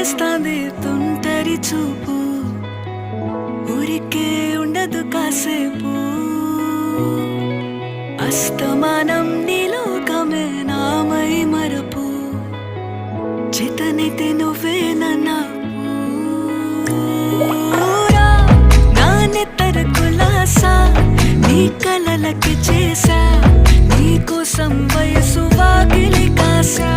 చేస్తాంది తుంటరి చూపు, ఊరికే ఉండదు కాసేపు. అస్తమానం నీలోకమే నామై మరపు, చేతనైతే నువ్వే నాన్నెత్తర కులాసా నీ కలలకి చేసా, నీ కోసం వయసు వాకిలి కాసా.